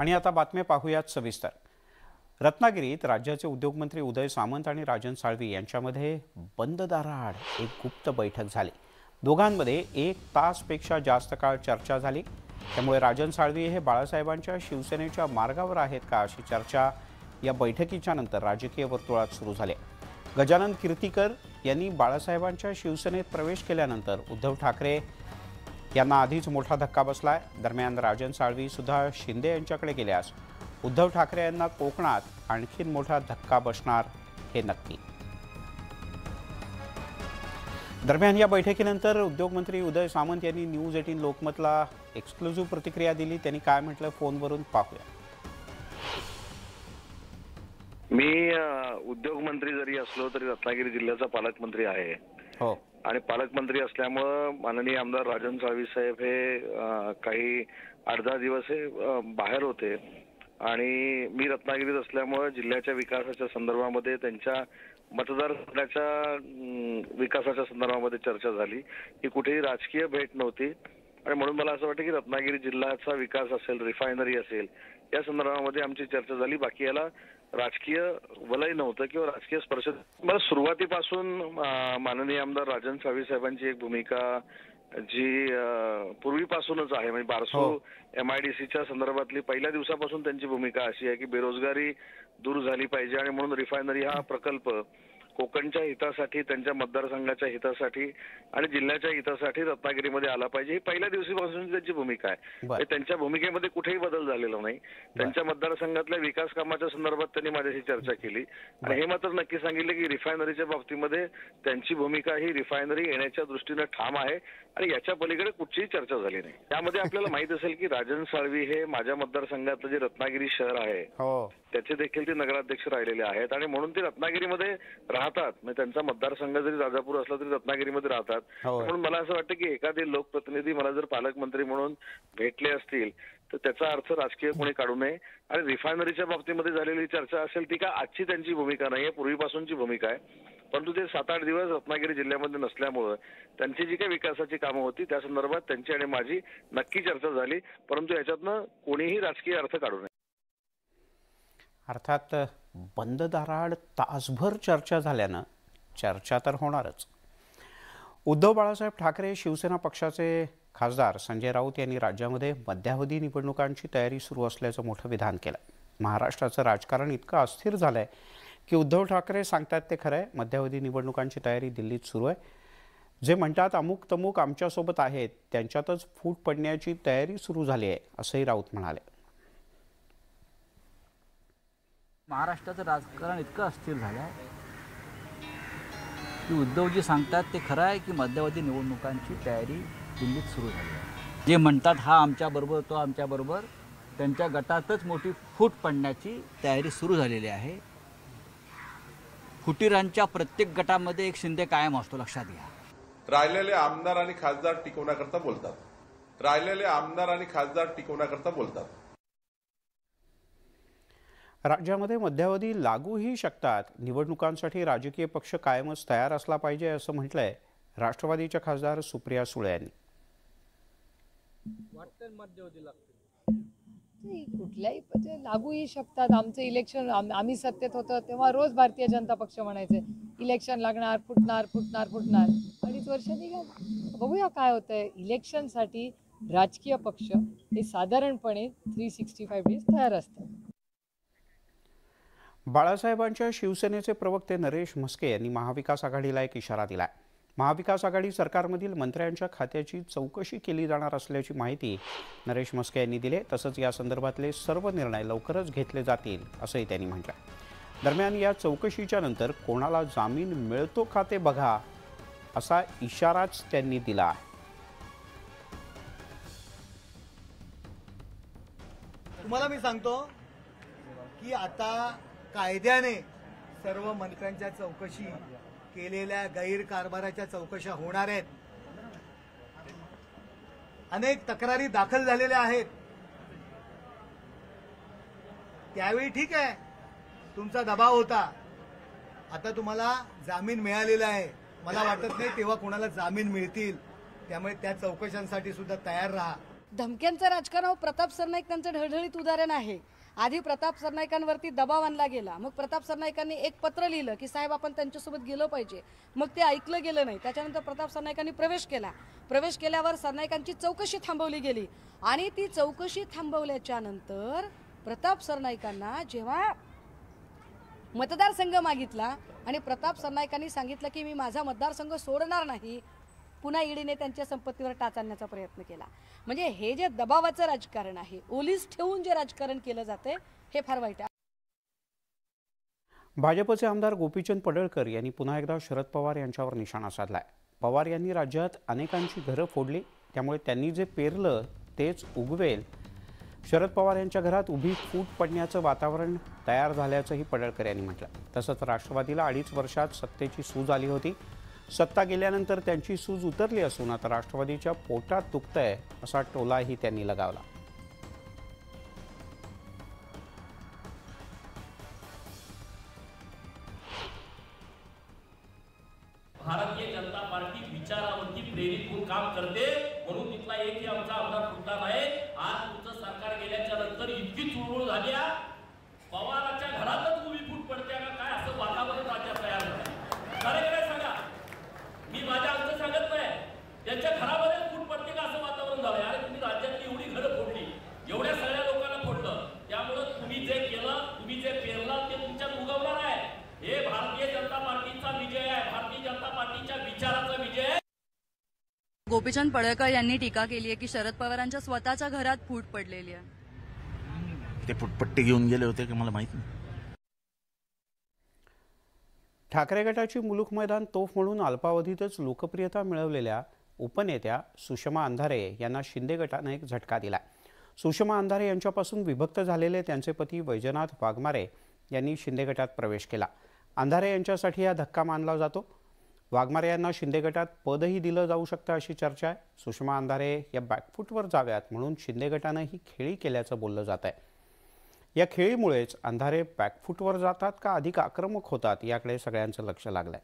आणि आता बातम्या पाहूयात सविस्तर। रत्नागिरीत राज्याचे उद्योगमंत्री उदय सामंत आणि राजन साळवी यांच्यामध्ये बंद दाराआड एक गुप्त बैठक झाली। दोघांमध्ये 1 तासपेक्षा जास्त काळ चर्चा झाली। त्यामुळे राजन साळवी हे बाळासाहेबांच्या शिवसेनेच्या मार्गावर आहेत का अशी चर्चा या बैठकीच्या नंतर राजकीय वर्तुळात सुरू झाली। गजानन कीर्तीकर यांनी बाळासाहेबांच्या शिवसेनेत प्रवेश केल्यानंतर उद्धव ठाकरे यांना आधीच मोठा धक्का बसलाय। दरम्यान राजन साळवी सुद्धा शिंदे यांच्याकडे गेल्यास उद्धव ठाकरे यांना कोकणात आणखीन मोठा धक्का बसणार हे नक्की। दरम्यान या बैठकीनंतर उद्योगमंत्री उदय सामंत यांनी न्यूज 18 लोकमतला एक्सक्लुझिव्ह प्रतिक्रिया दिली। त्यांनी काय म्हटलं फोनवरून पाहूया। मी उद्योगमंत्री जरी असलो तरी रत्नागिरी जिल्ह्याचा पालकमंत्री आहे हो आणि पालकमंत्री असल्यामुळे माननीय आमदार राजन साळवी साहेब हे काही 8-10 दिवस बाहेर होते आणि मी रत्नागिरीत असल्यामुळे जिल्ह्याच्या विकासाच्या संदर्भामध्ये त्यांच्या मतदारसंघाच्या विकासाच्या संदर्भामध्ये चर्चा झाली। ही कुठेही राजकीय भेट नव्हती आणि म्हणून मला असं वाटतं की रत्नागिरी जिल्ह्याचा विकास असेल, रिफायनरी असेल, या संदर्भामध्ये आमची चर्चा झाली। बाकी याला राजकीय वलय नव्हतं किंवा राजकीय स्पर्श। मला सुरुवातीपासून माननीय आमदार राजन साळवी साहेबांची एक भूमिका जी पूर्वीपासूनच आहे, म्हणजे बारसू MIDCच्या संदर्भातली पहिल्या दिवसापासून त्यांची भूमिका अशी आहे की बेरोजगारी दूर झाली पाहिजे आणि म्हणून रिफायनरी हा प्रकल्प कोकणच्या हितासाठी, त्यांच्या मतदारसंघाच्या हितासाठी आणि जिल्ह्याच्या हितासाठी रत्नागिरीमध्ये आला पाहिजे, ही पहिल्या दिवसापासून त्यांची भूमिका आहे। त्यांच्या भूमिकेमध्ये कुठेही बदल झालेला नाही। त्यांच्या मतदारसंघातल्या विकास कामाच्या संदर्भात त्यांनी माझ्याशी चर्चा केली आणि हे मात्र नक्की सांगितले की रिफायनरीच्या बाबतीमध्ये त्यांची भूमिका ही रिफायनरी येण्याच्या दृष्टीने ठाम आहे आणि याच्या पलीकडे कुठलीही चर्चा झाली नाही। त्यामध्ये आपल्याला माहित असेल की राजन साळवी हे माझ्या मतदारसंघातलं जे रत्नागिरी शहर आहे त्याचे देखील ते नगराध्यक्ष राहिलेले आहेत आणि म्हणून ते रत्नागिरीमध्ये राहतात। म्हणजे त्यांचा मतदारसंघ जरी राजापूर असला तरी रत्नागिरीमध्ये राहतात। म्हणून मला असं वाटतं की एखादे लोकप्रतिनिधी मला जर पालकमंत्री म्हणून भेटले असतील तर त्याचा अर्थ राजकीय कोणी काढू नये आणि रिफायनरीच्या बाबतीमध्ये झालेली चर्चा असेल ती का आजची त्यांची भूमिका नाहीये, पूर्वीपासूनची भूमिका आहे। परंतु ते 7-8 दिवस रत्नागिरी जिल्ह्यामध्ये नसल्यामुळे त्यांची जी काही विकासाची कामं होती त्या संदर्भात त्यांची आणि माझी नक्की चर्चा झाली, परंतु याच्यातनं कोणीही राजकीय अर्थ काढू नये। अर्थात बंद दाराआड तासभर चर्चा झाल्यानं चर्चा तर होणारच। उद्धव बाळासाहेब ठाकरे शिवसेना पक्षाचे खासदार संजय राऊत यांनी राज्यामध्ये मध्यावधी निवडणुकांची तयारी सुरू असल्याचं मोठं विधान केलं। महाराष्ट्राचं राजकारण इतकं अस्थिर झालंय की उद्धव ठाकरे सांगतात ते खरंय, मध्यावधी निवडणुकांची तयारी दिल्लीत सुरू आहे। जे म्हणतात अमुक तमुक आमच्यासोबत आहेत त्यांच्यातच फूट पडण्याची तयारी सुरू झाली आहे असंही राऊत म्हणाले। महाराष्ट्राचं राजकारण इतकं अस्थिर झालं आहे की उद्धवजी सांगतात ते खरं आहे की मध्यावधी निवडणुकांची तयारी दिल्लीत सुरू झाली आहे। जे म्हणतात हा आमच्याबरोबर तो आमच्याबरोबर, त्यांच्या गटातच मोठी फूट पडण्याची तयारी सुरू झालेली आहे। फुटीरांच्या प्रत्येक गटामध्ये एक शिंदे कायम असतो, लक्षात घ्या। राहिलेले आमदार आणि खासदार टिकवण्याकरता बोलतात, राहिलेले आमदार आणि खासदार टिकवण्याकरता बोलतात। राज्यामध्ये मध्यावधी लागूही शकतात, निवडणुकांसाठी राजकीय पक्ष कायमच तयार असला पाहिजे असं म्हटलंय राष्ट्रवादीच्या खासदार सुप्रिया सुळे यांनी। मध्यावधी कुठल्याही लागूही शकतात। आमचं इलेक्शन आम्ही सत्तेत होतो तेव्हा रोज भारतीय जनता पक्ष म्हणायचे इलेक्शन लागणार, फुटणार फुटणार फुटणार। 2.5 वर्ष निघाली, बघूया काय होतंय। इलेक्शनसाठी राजकीय पक्ष हे साधारणपणे 365 डेज तयार असतात। बाळासाहेबांच्या शिवसेनेचे प्रवक्ते नरेश म्हस्के यांनी महाविकास आघाडीला एक इशारा दिलाय। महाविकास आघाडी सरकारमधील मंत्र्यांच्या खात्याची चौकशी केली जाणार असल्याची माहिती नरेश म्हस्के यांनी दिली। तसंच या संदर्भातले सर्व निर्णय लवकरच घेतले जातील असंही त्यांनी म्हटलं। दरम्यान या चौकशीच्या नंतर कोणाला जामीन मिळतो का ते बघा असा इशाराच त्यांनी दिला आहे। तुम्हाला मी सांगतो की आता कायद्याने सर्व मंत्र्यांच्या चौकशी केलेल्या गैरकारभाराच्या चौकशा होणार आहेत। अनेक तक्रारी दाखल झालेल्या आहेत। त्यावेळी ठीक आहे तुमचा दबाव होता, आता तुम्हाला जामीन मिळालेला आहे। मला वाटत नाही तेव्हा कोणाला जामीन मिळतील, त्यामुळे त्या चौकशांसाठी सुद्धा तयार राहा। धमक्यांचं राजकारण प्रताप सरनाईक त्यांचं ढळढळीत उदाहरण आहे. आधी प्रताप सरनाईकांवरती दबाव आणला गेला, मग प्रताप सरनाईकांनी एक पत्र लिहिलं की साहेब आपण त्यांच्यासोबत गेलो पाहिजे, मग ते ऐकलं गेलं नाही. त्याच्यानंतर प्रताप सरनाईकांनी प्रवेश केला. प्रवेश केल्यावर सरनाईकांची चौकशी थांबवली गेली आणि ती चौकशी थांबवल्याच्या नंतर प्रताप सरनाईकांना जेव्हा मतदारसंघ मागितला आणि प्रताप सरनाईकांनी सांगितलं की मी माझा मतदारसंघ सोडणार नाही, पुन्हा ईडीने त्यांच्या संपत्तीवर टाच आणण्याचा प्रयत्न केला. म्हणजे हे जे दबावाचं राजकारण आहे, ओलीस ठेवून जे राजकारण केलं जाते, हे फार वाईट आहे. भाजपचे आमदार गोपीचंद पडळकर यांनी पुन्हा एकदा शरद पवार यांच्यावर निशाणा साधलाय. पवार यांनी राज्यात अनेकांची घरं फोडली, त्यामुळे त्यांनी जे पेरलं तेच उगवेल. शरद पवार यांच्या घरात उभी फूट पडण्याचं वातावरण तयार झाल्याचंही पडळकर यांनी म्हटलं. तसंच राष्ट्रवादीला 2.5 वर्षात सत्तेची सूज आली होती. सत्ता गेल्यानंतर त्यांची सूज उतरली असून आता राष्ट्रवादीच्या पोटात दुखतंय असा टोलाही त्यांनी लगावला. भारतीय जनता पार्टी विचारावरती प्रेरित होऊन काम करते, म्हणून तिथला एकही आमचा आमदार फुटला नाही. आज तुमचं सरकार गेल्याच्या नंतर इतकी चुळबुळ झाली, पवाराच्या घरातच उभी फूट पडते का काय, असं वातावरण राज्यात तयार झालं. खरं काय सांगा, मी माझ्या अंत सांगत नाही, त्यांच्या घरामध्ये फूट पडते का असं वातावरण झालंय. अरे तुम्ही राज्यातली एवढी घरं फोडली, एवढ्या सगळ्या लोकांना फोडलं, त्यामुळं तुम्ही जे केलं, तुम्ही जे पेरलं ते तुमच्यात उगवणार आहे. हे भारतीय जनता पार्टीचा विजय आहे, भारतीय जनता पार्टीच्या विचाराचा विजय आहे. गोपीचंद पडळकर यांनी टीका केली आहे की शरद पवारांच्या स्वतःच्या घरात फूट पडलेली आहे. ते फुटपट्टी घेऊन गेले होते की मला माहित नाही. ठाकरे गटाची मुलूक मैदान तोफ म्हणून अल्पावधीतच लोकप्रियता मिळवलेल्या उपनेत्या सुषमा अंधारे यांना शिंदे गटाने एक झटका दिला. सुषमा अंधारे यांच्यापासून विभक्त झालेले त्यांचे पती वैजनाथ वाघमारे यांनी शिंदे गटात प्रवेश केला. अंधारे यांच्यासाठी हा धक्का मानला जातो. वाघमारे यांना शिंदे गटात पदही दिलं जाऊ शकतं अशी चर्चा आहे. सुषमा अंधारे या बॅकफूटवर जाव्यात म्हणून शिंदे गटानं ही खेळी केल्याचं बोललं जात आहे. या खेळीमुळेच अंधारे बॅकफूटवर जातात का अधिक आक्रमक होतात याकडे सगळ्यांचं लक्ष लागलंय.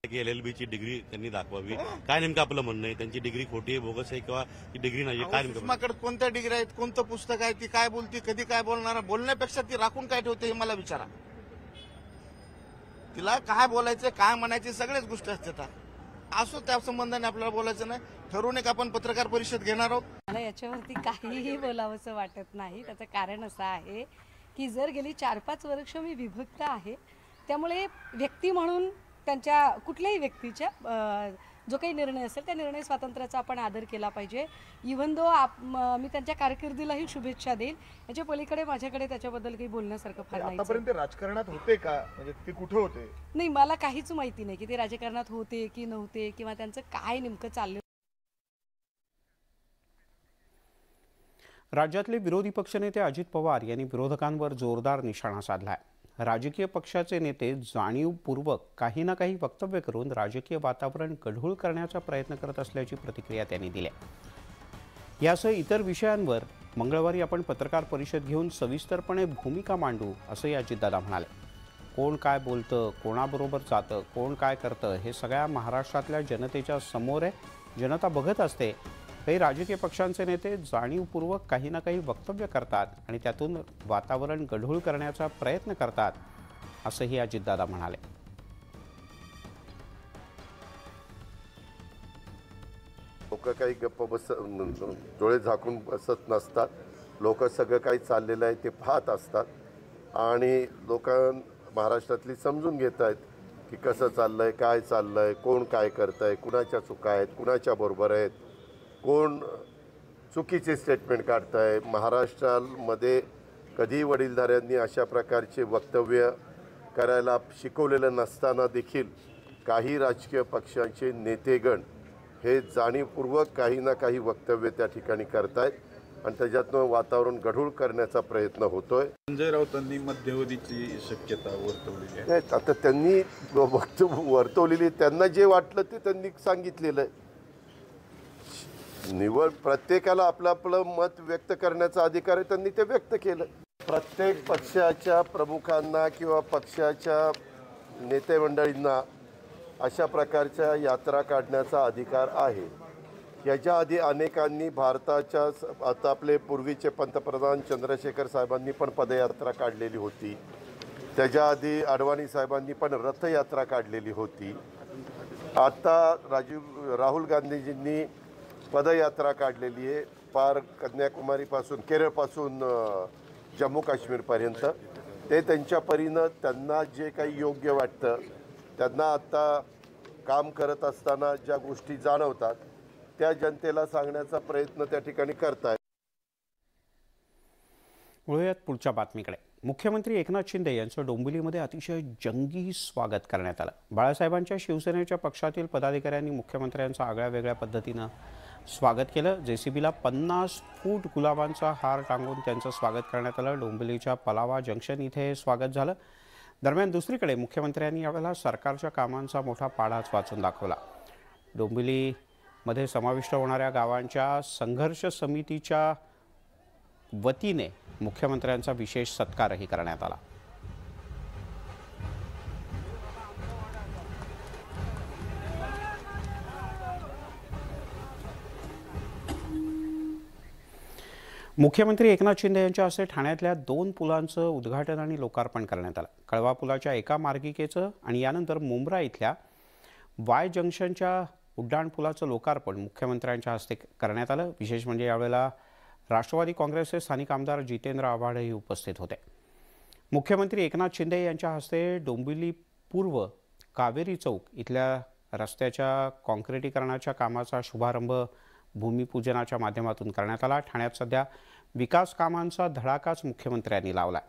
LLB ची डिग्री त्यांनी दाखवावी. काय नेमकं आपलं म्हणणं आहे, त्यांची डिग्री खोटी आहे, बोगस आहे किंवा ती डिग्री नाही, काय नेमकं? सुषमाकडे कोणत्या डिग्री आहेत, कोणतं पुस्तक आहे, ती काय बोलती, कधी काय बोलणार, बोलण्यापेक्षा ती राखून काय ठेवते हे मला विचारा. तिला काय बोलायचं, काय म्हणायचे सगळ्याच गोष्टी असतात. असो, त्या संबंधाने आपल्याला बोलायचं नाही. ठरवून एक आपण पत्रकार परिषद घेणार आहोत. मला याच्यावरती काहीही बोलावंसं वाटत नाही. त्याचं कारण असं आहे की जर गेली 4-5 वर्ष मी विभक्त आहे, त्यामुळे व्यक्ती म्हणून त्यांच्या कुठल्याही व्यक्तीच्या जो काही निर्णय असेल त्या निर्णय स्वातंत्र्याचा आपण आदर केला पाहिजे. इव्हन दो मी त्यांच्या कारकिर्दीलाही शुभेच्छा देईल. याच्या पलीकडे माझ्याकडे त्याच्याबद्दल काही बोलण्यासारखं फार नाही. आतापर्यंत राजकारणात होते का, म्हणजे ते कुठे होते? नाही, मला काहीच माहिती नाही की ते राजकारणात होते की नव्हते किंवा त्यांचं काय नेमकं चाललं. राज्यातले विरोधी पक्षनेते अजित पवार यांनी विरोधकांवर जोरदार निशाणा साधलाय. राजकीय पक्षाचे नेते जाणीवपूर्वक काही ना काही वक्तव्य करून राजकीय वातावरण गढूळ करण्याचा प्रयत्न करत असल्याची प्रतिक्रिया त्यांनी दिली. यासह इतर विषयांवर मंगळवारी आपण पत्रकार परिषद घेऊन सविस्तरपणे भूमिका मांडू असंही अजितदादा म्हणाले. कोण काय बोलतं, कोणाबरोबर जातं, कोण काय करतं हे सगळ्या महाराष्ट्रातल्या जनतेच्या समोर आहे. जनता बघत असते. काही राजकीय पक्षांचे नेते जाणीवपूर्वक काही ना काही वक्तव्य करतात आणि त्यातून वातावरण गढूळ करण्याचा प्रयत्न करतात असंही अजितदादा म्हणाले. लोक काही गप्प डोळे झाकून बसत नसतात. लोक सगळं काही चाललेलं आहे ते पाहत असतात आणि लोक महाराष्ट्रातली समजून घेत आहेत की कसं चाललंय, काय चाललंय, कोण काय करतंय, कुणाच्या चुका आहेत, कुणाच्या बरोबर आहेत, कोण चुकीचे स्टेटमेंट काढताय. महाराष्ट्रामध्ये कधी वडीलधाऱ्यांनी अशा प्रकारचे वक्तव्य करायला शिकवलेलं नसताना देखील काही राजकीय पक्षांचे नेतेगण हे जाणीवपूर्वक काही ना काही वक्तव्य त्या ठिकाणी करतायत आणि त्याच्यातनं वातावरण गढूळ करण्याचा प्रयत्न होतोय. संजय राऊतांनी मध्यवर्तीची शक्यता वर्तवलेली आहे. आता त्यांनी वक्तव्य वर्तवलेली, त्यांना जे वाटलं ते त्यांनी सांगितलेलं आहे. निवड प्रत्येकाला आपलं आपलं मत व्यक्त करण्याचा अधिकार आहे, त्यांनी ते व्यक्त केलं. प्रत्येक पक्षाच्या प्रमुखांना किंवा पक्षाच्या नेते मंडळींना अशा प्रकारच्या यात्रा काढण्याचा अधिकार आहे. याच्या आधी अनेकांनी भारताच्या आता आपले पूर्वीचे पंतप्रधान चंद्रशेखर साहेबांनी पण पदयात्रा काढलेली होती. त्याच्या आधी अडवाणी साहेबांनी पण रथयात्रा काढलेली होती. आता राहुल गांधीजींनी पदयात्रा काढलेली आहे पार कन्याकुमारीपासून केरळपासून जम्मू काश्मीरपर्यंत. ते त्यांच्या परीनं त्यांना जे काही योग्य वाटतं, त्यांना आता काम करत असताना ज्या गोष्टी जाणवतात त्या जनतेला सांगण्याचा प्रयत्न त्या ठिकाणी करतायत. वळूयात पुढच्या बातमीकडे. मुख्यमंत्री एकनाथ शिंदे यांचं डोंबिवलीमध्ये अतिशय जंगी स्वागत करण्यात आलं. बाळासाहेबांच्या शिवसेनेच्या पक्षातील पदाधिकाऱ्यांनी मुख्यमंत्र्यांचं आगळ्या वेगळ्या पद्धतीनं स्वागत केलं. JCBला 50 फूट गुलाबांचा हार टांगून त्यांचं स्वागत करण्यात आलं. डोंबिवलीच्या पलावा जंक्शन इथे स्वागत झालं. दरम्यान दुसरीकडे मुख्यमंत्र्यांनी यावेळेला सरकारच्या कामांचा मोठा पाढाच वाचून दाखवला. डोंबिवलीमध्ये समाविष्ट होणाऱ्या गावांच्या संघर्ष समितीच्या वतीने मुख्यमंत्र्यांचा विशेष सत्कारही करण्यात आला. मुख्यमंत्री एकनाथ शिंदे यांच्या हस्ते ठाण्यातल्या 2 पुलांचं उद्घाटन आणि लोकार्पण करण्यात आलं. कळवा पुलाच्या एका मार्गिकेचं आणि यानंतर मुंब्रा इथल्या वाय जंक्शनच्या उड्डाणपुलाचं लोकार्पण मुख्यमंत्र्यांच्या हस्ते करण्यात आलं. विशेष म्हणजे यावेळेला राष्ट्रवादी काँग्रेसचे स्थानिक आमदार जितेंद्र आव्हाडही उपस्थित होते. मुख्यमंत्री एकनाथ शिंदे यांच्या हस्ते डोंबिवली पूर्व कावेरी चौक इथल्या रस्त्याच्या काँक्रिटीकरणाच्या कामाचा शुभारंभ भूमिपूजनाच्या माध्यमातून करण्यात आला. ठाण्यात सध्या विकास कामांचा धडाकाच मुख्यमंत्र्यांनी लावला.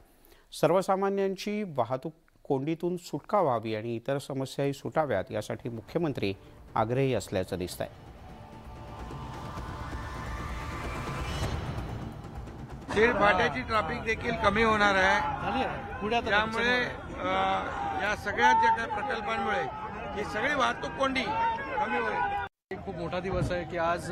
सर्वसामान्यांची वाहतूक कोंडीतून सुटका व्हावी आणि इतर समस्याही सुटाव्यात यासाठी मुख्यमंत्री आग्रही असल्याचं दिसतंय. फाट्याची ट्रॅफिक देखील कमी होणार आहे. त्यामुळे या सगळ्या ज्या काही प्रकल्पांमुळे ही सगळी वाहतूक कोंडी कमी होईल. खूप मोठा दिवस आहे की आज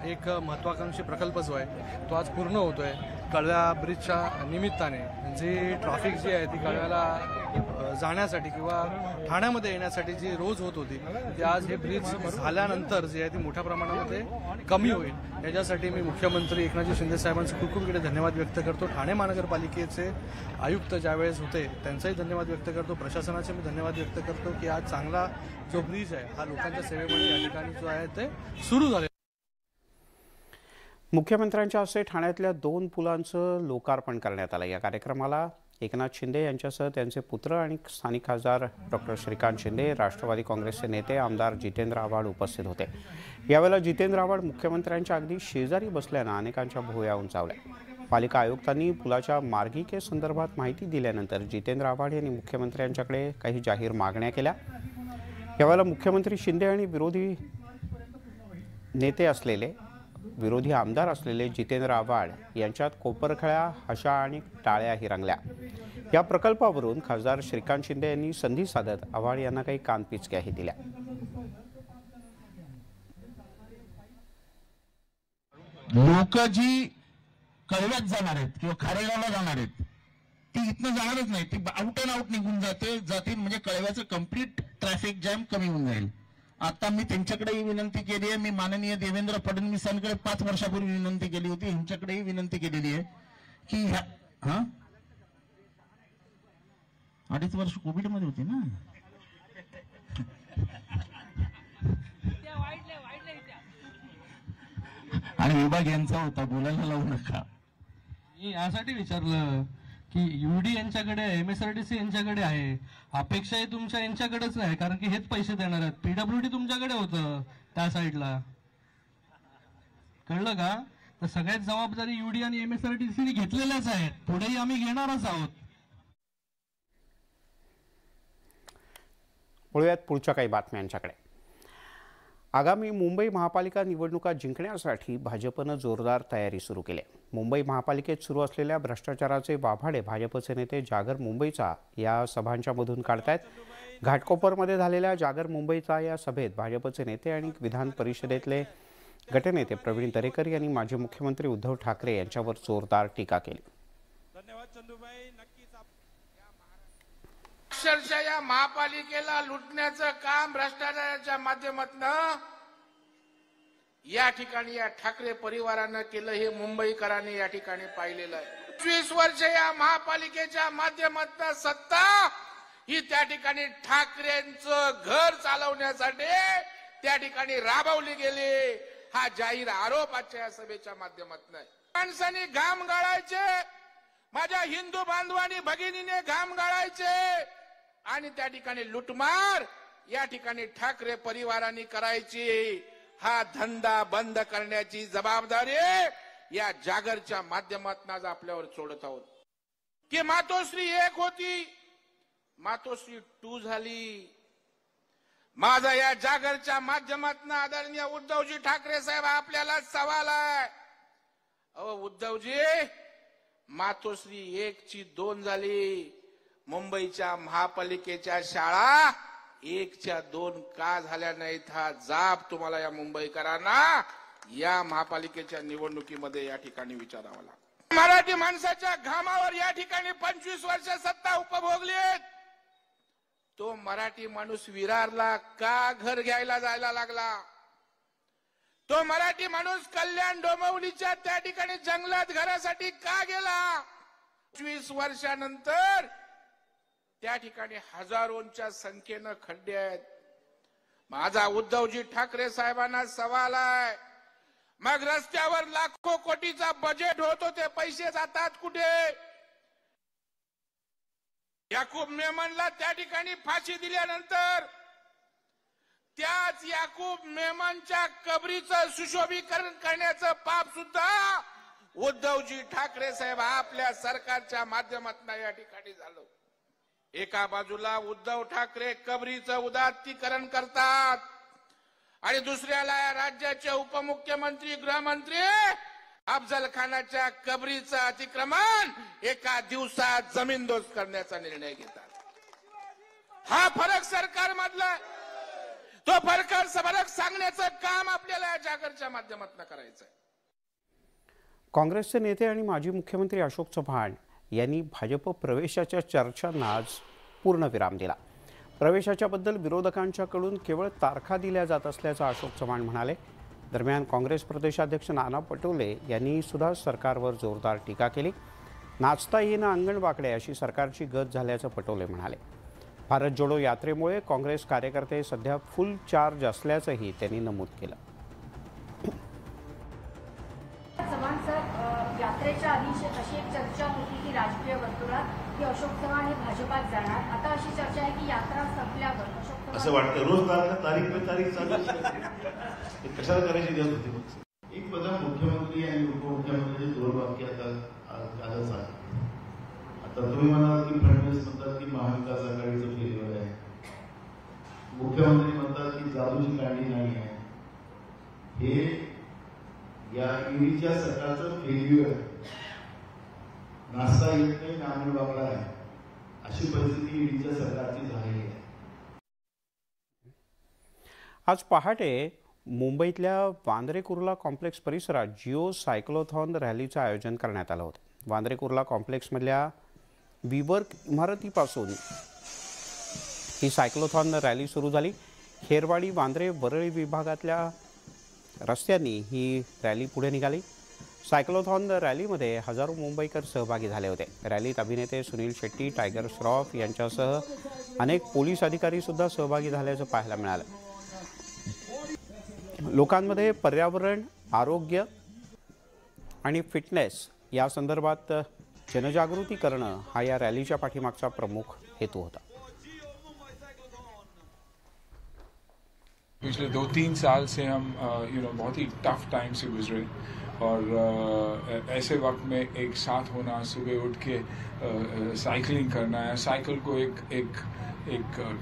एक महत्वाकांक्षी प्रकल्प जो आहे तो आज पूर्ण होतोय. कळव्या ब्रिजच्या निमित्ताने जी ट्रॅफिक जी आहे ती कळव्याला जाण्यासाठी किंवा ठाण्यामध्ये येण्यासाठी जी रोज होत होती ती आज हे ब्रिज झाल्यानंतर जी आहे ती मोठ्या प्रमाणामध्ये कमी होईल. याच्यासाठी मी मुख्यमंत्री एकनाथजी शिंदे साहेबांचे खूप खूप इकडे धन्यवाद व्यक्त करतो. ठाणे महानगरपालिकेचे आयुक्त ज्यावेळेस होते त्यांचाही धन्यवाद व्यक्त करतो. प्रशासनाचे मी धन्यवाद व्यक्त करतो की आज चांगला जो ब्रिज आहे हा लोकांच्या सेवेमध्ये या ठिकाणी जो आहे ते सुरू झाले. मुख्यमंत्र्यांच्या हस्ते ठाण्यातल्या 2 पुलांचं लोकार्पण करण्यात आलं. या कार्यक्रमाला एकनाथ शिंदे यांच्यासह त्यांचे पुत्र आणि स्थानिक खासदार डॉक्टर श्रीकांत शिंदे, राष्ट्रवादी काँग्रेसचे नेते आमदार जितेंद्र आव्हाड उपस्थित होते. यावेळेला जितेंद्र आव्हाड मुख्यमंत्र्यांच्या अगदी शेजारी बसल्यानं अनेकांच्या भुवया उंचावल्या. पालिका आयुक्तांनी पुलाच्या मार्गिकेसंदर्भात माहिती दिल्यानंतर जितेंद्र आव्हाड यांनी मुख्यमंत्र्यांच्याकडे काही जाहीर मागण्या केल्या. यावेळेला मुख्यमंत्री शिंदे आणि विरोधी आमदार असलेले जितेंद्र आव्हाड यांच्यात कोपरखळ्या, हशा आणि टाळ्याही रंगल्या. या प्रकल्पावरून खासदार श्रीकांत शिंदे यांनी संधी साधत आव्हाड यांना काही कानपिचक्याही दिल्या. लोक जी कळव्यात जाणार आहेत किंवा खारेगावला जाणार आहेत ती इथनं जाणारच नाही, ती आउट अँड आउट निघून जातील म्हणजे कळव्याचं कम्प्लीट ट्रॅफिक जॅम कमी होऊन जाईल. आता मी त्यांच्याकडेही विनंती केली आहे. मी माननीय देवेंद्र फडणवीसांकडे 5 वर्षापूर्वी विनंती केली होती, यांच्याकडेही विनंती केलेली आहे की 2.5 वर्ष कोविडमध्ये होते ना. आणि विभाग यांचा होता, बोलायला लावू नका. मी यासाठी विचारलं की UD यांच्याकडे आहे, MSRTC यांच्याकडे आहे, अपेक्षाही तुमच्या यांच्याकडेच नाही कारण की हेच पैसे देणार आहेत. PWD तुमच्याकडे होतं त्या साईडला, कळलं का? तर सगळ्यात जबाबदारी UD आणि MSRTC घेतलेल्याच आहेत, पुढेही आम्ही घेणारच आहोत. वळूयात पुढच्या काही बातम्यांच्याकडे. आगामी मुंबई महापालिका निवडणुका जिंकण्यासाठी भाजपनं जोरदार तयारी सुरू केली आहे. मुंबई महापालिकेत सुरू असलेल्या भ्रष्टाचाराचे वाभाडे भाजपचे नेते जागर मुंबईचा या सभांच्या मधून काढतायत. घाटकोपरमध्ये झालेल्या जागर मुंबईचा या सभेत भाजपचे नेते आणि विधान परिषदेतले गटनेते प्रवीण दरेकर यांनी माजी मुख्यमंत्री उद्धव ठाकरे यांच्यावर जोरदार टीका केली. अक्षरशः या महापालिकेला लुटण्याचं काम भ्रष्टाचाराच्या माध्यमातून या ठिकाणी या ठाकरे परिवारानं केलं हे मुंबईकरांनी या ठिकाणी पाहिलेलं आहे. 25 वर्ष या महापालिकेच्या माध्यमातून सत्ता ही त्या ठिकाणी ठाकरेंचं घर चालवण्यासाठी त्या ठिकाणी राबवली गेली. हा जाहीर आरोप आजच्या या सभेच्या माध्यमातून आहे. माणसांनी घाम गाळायचे, माझ्या हिंदू बांधवांनी भगिनीने घाम गाळायचे आणि त्या ठिकाणी लुटमार या ठिकाणी ठाकरे परिवारांनी करायची. हा धंदा बंद करण्याची जबाबदारी या जागरच्या माध्यमातून आज आपल्यावर सोडत आहोत. की मातोश्री 1 होती, मातोश्री 2 झाली. माझा या जागरच्या माध्यमातून आदरणीय उद्धवजी ठाकरे साहेब आपल्याला सवाल आहे. अहो उद्धवजी, मातोश्री 1 ची 2 झाली. मुंबईच्या महापालिकेच्या शाळा 1 च्या 2 का झाल्या नाहीत? हा जाब तुम्हाला या मुंबईकरांना या महापालिकेच्या निवडणुकीमध्ये या ठिकाणी विचारावा लागतो. मराठी माणसाच्या घामावर या ठिकाणी 25 वर्ष सत्ता उपभोगलीत. तो मराठी माणूस विरारला का घर घ्यायला जायला लागला? तो मराठी माणूस कल्याण डोंबिवलीच्या त्या ठिकाणी जंगलात घरासाठी का गेला? 25 वर्षानंतर त्या ठिकाणी हजारोंच्या संख्येनं खड्डे आहेत. माझा उद्धवजी ठाकरे साहेबांना सवाल आहे, मग रस्त्यावर लाखो कोटीचा बजेट होतो, ते पैसे जातात कुठे? याकूब मेमनला त्या ठिकाणी फाशी दिल्यानंतर त्याच याकूब मेमनच्या कबरीचं सुशोभीकरण करण्याचं पाप सुद्धा उद्धवजी ठाकरे साहेब आपल्या सरकारच्या माध्यमातून या ठिकाणी झालं. एका बाजूला उद्धव ठाकरे कबरीचं उदात्तीकरण करतात आणि दुसऱ्याला या राज्याचे उपमुख्यमंत्री गृहमंत्री अफजल खानाच्या कबरीचं अतिक्रमण एका दिवसात जमीनदोस्त करण्याचा निर्णय घेतात. हा फरक सरकारमधला, तो फरक सांगण्याचं काम आपल्याला या जागरच्या माध्यमातून करायचं आहे. काँग्रेसचे नेते आणि माजी मुख्यमंत्री अशोक चव्हाण यांनी भाजप प्रवेशाच्या चर्चांना आज पूर्णविराम दिला. प्रवेशाच्याबद्दल विरोधकांच्याकडून केवळ तारखा दिल्या जात असल्याचं अशोक चव्हाण म्हणाले. दरम्यान काँग्रेस प्रदेशाध्यक्ष नाना पटोले यांनी सुद्धा सरकारवर जोरदार टीका केली. नाचता येईना अंगण वाकडे अशी सरकारची गत झाल्याचं पटोले म्हणाले. भारत जोडो यात्रेमुळे काँग्रेस कार्यकर्ते सध्या फुल चार्ज असल्याचंही त्यांनी नमूद केलं. चव्हाण सर, यात्रेच्या आधी अशी एक चर्चा होती की राजकीय वर्तुळात की अशोक चव्हाण हे भाजपात जाणार. आता अशी चर्चा आहे की यात्रा संपल्यावर अशोक चव्हाण असं वाटतं रोज तारीख चालू कशाला करायची गरज होती? एक बघा, मुख्यमंत्री आणि उपमुख्यमंत्र्यांची 2 वाक्य आजच आहे. आता तुम्ही म्हणाल की फडणवीस म्हणतात की महाविकास आघाडीचं फेल्युअर आहे, मुख्यमंत्री म्हणतात की जादूची कांडी नाही आहे. हे या ईडीच्या सरकारचं फेल्युअर, नाचता येत नाही, नामून वाकडा आहे, अशी परिस्थिती ईडीच्या सरकारची झालेली आहे. आज पहाटे मुंबईतल्या वांद्रे कुर्ला कॉम्प्लेक्स परिसरात जिओ सायक्लोथॉन रॅलीचं आयोजन करण्यात आलं होतं. वांद्रे कुर्ला कॉम्प्लेक्समधल्या विवर्क इमारतीपासून ही सायक्लोथॉन रॅली सुरू झाली. खेरवाडी वांद्रे वरळी विभागातल्या रस्त्यांनी ही रॅली पुढे निघाली. सायक्लोथॉन रॅलीमध्ये हजारो मुंबईकर सहभागी झाले होते. रॅलीत अभिनेते सुनील शेट्टी, टायगर श्रॉफ यांच्यासह अनेक पोलीस अधिकारी सुद्धा सहभागी झाल्याचं पाहायला मिळालं. लोकांमध्ये पर्यावरण, आरोग्य आणि फिटनेस या संदर्भात जनजागृती करणं हा या रॅलीच्या पाठीमागचा प्रमुख हेतू होता. पिछले 2-3 साल से हम बहुत ही टफ टाइम से गुजरे और ऐसे वक्त में एक साथ होना, सुबह उठ के साइकिलिंग करना है, साइकिल को एक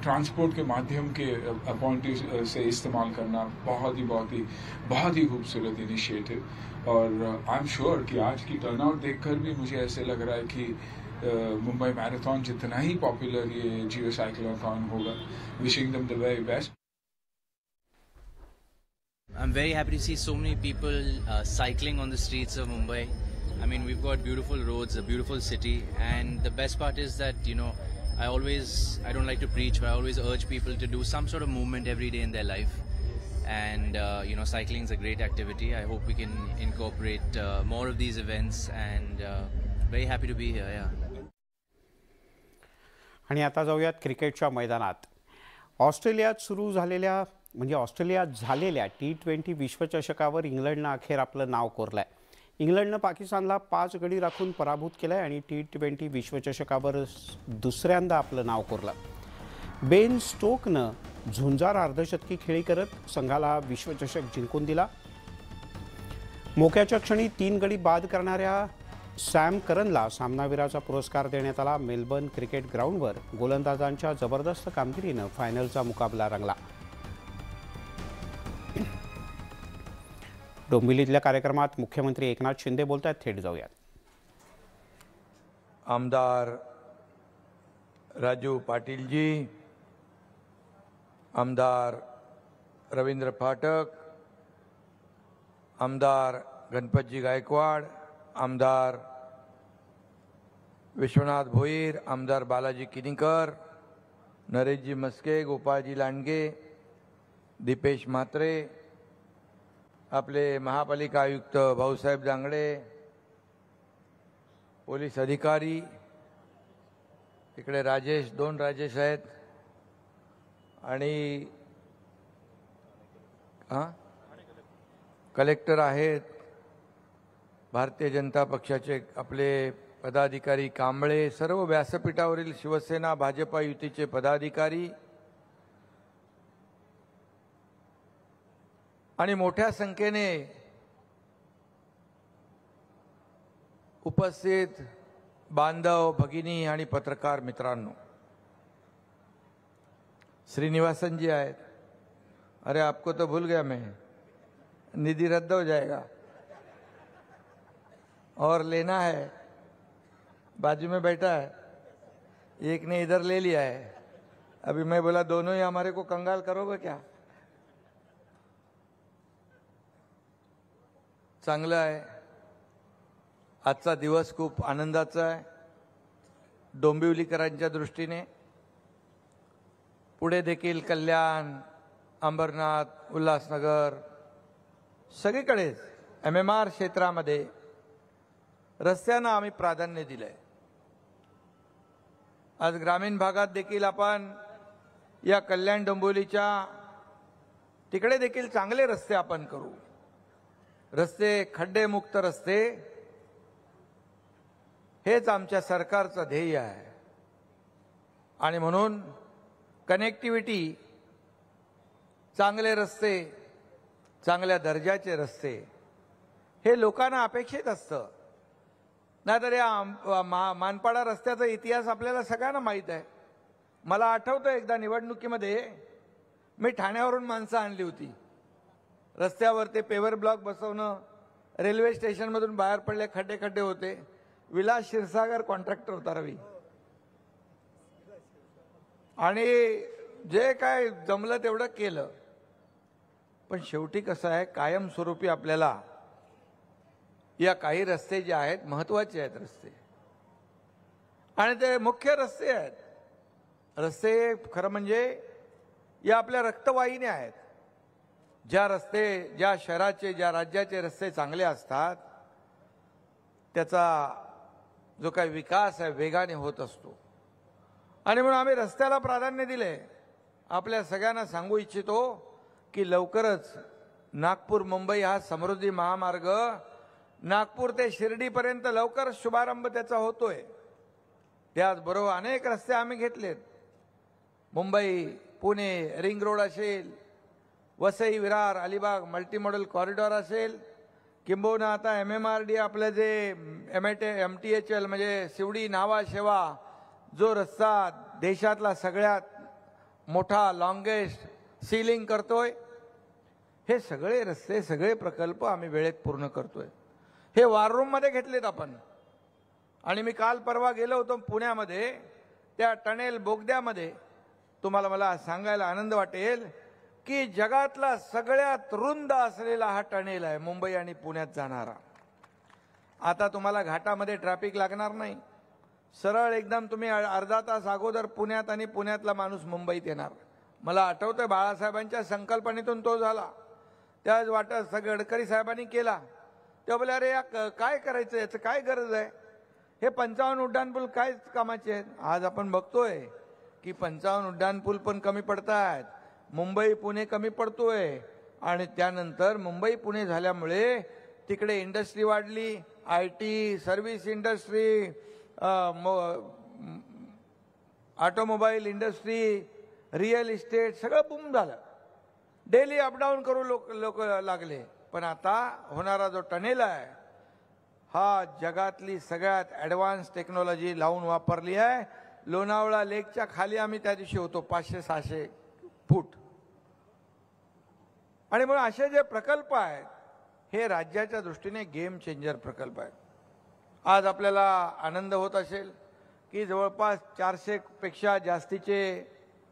ट्रांसपोर्ट के माध्यम के पॉइंट से इस्तेमाल करना बहुत ही खूबसूरत इनिशिएटिव. और आई एम श्योर कि आज की टर्नआउट देखकर भी मुझे ऐसे लग रहा है कि मुंबई मैराथन जितना ही पॉपुलर ये जियो साइक्लोथॉन होगा. Wishing them the very best. I'm very happy to see so many people cycling on the streets of Mumbai. I mean, we've got beautiful roads, a beautiful city, and the best part is that, I don't like to preach, but I always urge people to do some sort of movement every day in their life. and cycling is a great activity. I hope we can incorporate more of these events, and very happy to be here. Yeah. आणि आता जाऊयात क्रिकेटच्या मैदानात. ऑस्ट्रेलियात झालेल्या T20 विश्वचषकावर इंग्लंडनं अखेर आपलं नाव कोरलंय. इंग्लंडनं पाकिस्तानला 5 गडी राखून पराभूत केलंय आणि T20 विश्वचषकावर दुसऱ्यांदा आपलं नाव कोरलं. बेन स्टोकनं झुंजार अर्धशतकी खेळी करत संघाला विश्वचषक जिंकून दिला. मोक्याच्या क्षणी 3 गडी बाद करणाऱ्या सॅम करनला सामनावीराचा पुरस्कार देण्यात आला. मेलबर्न क्रिकेट ग्राउंडवर गोलंदाजांच्या जबरदस्त कामगिरीनं फायनलचा मुकाबला रंगला. डोंबिवलीतल्या कार्यक्रमात मुख्यमंत्री एकनाथ शिंदे बोलतात. थेट जाऊयात. आमदार राजू पाटील जी, आमदार रवींद्र फाटक, आमदार गणपतजी गायकवाड, आमदार विश्वनाथ भोईर, आमदार बालाजी किनीकर, नरेशजी मस्के, गोपाळजी लांडगे, दीपेश म्हात्रे, आपले महापालिका आयुक्त भाऊसाहेब जांगडे, पोलीस अधिकारी, इकडे राजेश, 2 राजेश आहेत, आणि कलेक्टर आहेत, भारतीय जनता पक्षाचे आपले पदाधिकारी कांबळे, सर्व व्यासपीठावरील शिवसेना भाजपा युतीचे पदाधिकारी आणि मोठ्या संख्येने उपस्थित बांधव, भगिनी आणि पत्रकार मित्रांनो, श्रीनिवासन जी आहेत. अरे आपको तो भूल गया मैं, निधि रद्द हो जाएगा और लेना है. बाजू में बैठा है, एक ने इधर ले लिया है. अभी मैं बोला दोनों ही हमारे को कंगाल करोगे क्या? चांगलं आहे. आजचा दिवस खूप आनंदाचा आहे डोंबिवलीकरांच्या दृष्टीने. पुढे देखील कल्याण, अंबरनाथ, उल्हासनगर सगळीकडेच MMR क्षेत्रामध्ये रस्त्यांना आम्ही प्राधान्य दिलंय. आज ग्रामीण भागात देखील आपण या कल्याण डोंबिवलीच्या तिकडे देखील चांगले रस्ते आपण करू. रस्ते, खड्डेमुक्त रस्ते हेच आमच्या सरकारचं ध्येय आहे. आणि म्हणून कनेक्टिव्हिटी, चांगले रस्ते, चांगल्या दर्जाचे रस्ते हे लोकांना अपेक्षित असतं. नाहीतर या मानपाडा रस्त्याचा इतिहास आपल्याला सगळ्यांना माहीत आहे. मला आठवतं एकदा निवडणुकीमध्ये मी ठाण्यावरून माणसं आणली होती. रस्त्यावर ते पेवर ब्लॉक बसवणं, रेल्वे स्टेशनमधून बाहेर पडले खड्डे होते. विलास क्षीरसागर कॉन्ट्रॅक्टर होता रवी, आणि जे काय जमलं तेवढं केलं. पण शेवटी कसं आहे, कायमस्वरूपी आपल्याला या काही रस्ते जे आहेत महत्त्वाचे आहेत रस्ते, आणि ते मुख्य रस्ते आहेत. रस्ते खरं म्हणजे या आपल्या रक्तवाहिन्या आहेत. ज्या शहराचे, ज्या राज्याचे रस्ते चांगले असतात त्याचा जो काही विकास आहे वेगाने होत असतो. आणि म्हणून आम्ही रस्त्याला प्राधान्य दिले. आपल्या सगळ्यांना सांगू इच्छितो की लवकरच नागपूर मुंबई हा समृद्धी महामार्ग नागपूर ते शिर्डीपर्यंत लवकर शुभारंभ त्याचा होतोय. त्याचबरोबर अनेक रस्ते आम्ही घेतलेत. मुंबई पुणे रिंग रोड असेल, वसई विरार अलिबाग मल्टीमॉडल कॉरिडॉर असेल, किंबहुना आता MMRD आपलं जे MTHL म्हणजे शिवडी नावा शेवा जो रस्ता देशातला सगळ्यात मोठा लॉंगेस्ट सीलिंग करतोय, हे सगळे रस्ते, सगळे प्रकल्प आम्ही वेळेत पूर्ण करतोय. हे वॉर रूम मध्ये घेतलेत आपण. आणि मी काल परवा गेलो होतो पुण्यामध्ये, त्या टनेल बोगद्यामध्ये मला सांगायला आनंद वाटेल की जगातला सगळ्यात रुंद असलेला हा टनेल आहे मुंबई आणि पुण्यात जाणारा. आता तुम्हाला घाटामध्ये ट्रॅफिक लागणार नाही. सरळ एकदम तुम्ही अर्धा तास अगोदर पुण्यात आणि पुण्यातला माणूस मुंबईत येणार. मला आठवतंय बाळासाहेबांच्या संकल्पनेतून तो झाला. त्याच वाटत गडकरी साहेबांनी केला. तेव्हा बोले अरे या काय करायचं, याचं काय गरज आहे, हे 55 उड्डाणपूल काय कामाचे आहेत. आज आपण बघतोय की 55 उड्डाणपूल पण कमी पडत आहेत, मुंबई पुणे कमी पडतोय. आणि त्यानंतर मुंबई पुणे झाल्यामुळे तिकडे इंडस्ट्री वाढली, IT, service industry, automobile industry, real estate सगळं बूम झालं. डेली अपडाऊन करू लोक लागले. पण आता होणारा जो टनेल आहे हा जगातली सगळ्यात ॲडव्हान्स टेक्नॉलॉजी लावून वापरली आहे. लोणावळा लेकच्या खाली आम्ही त्या दिवशी होतो 500-600 फूट. आणि म्हणून असे जे प्रकल्प आहेत हे राज्याच्या दृष्टीने गेम चेंजर प्रकल्प आहेत. आज आपल्याला आनंद होत असेल की जवळपास 400 पेक्षा जास्तीचे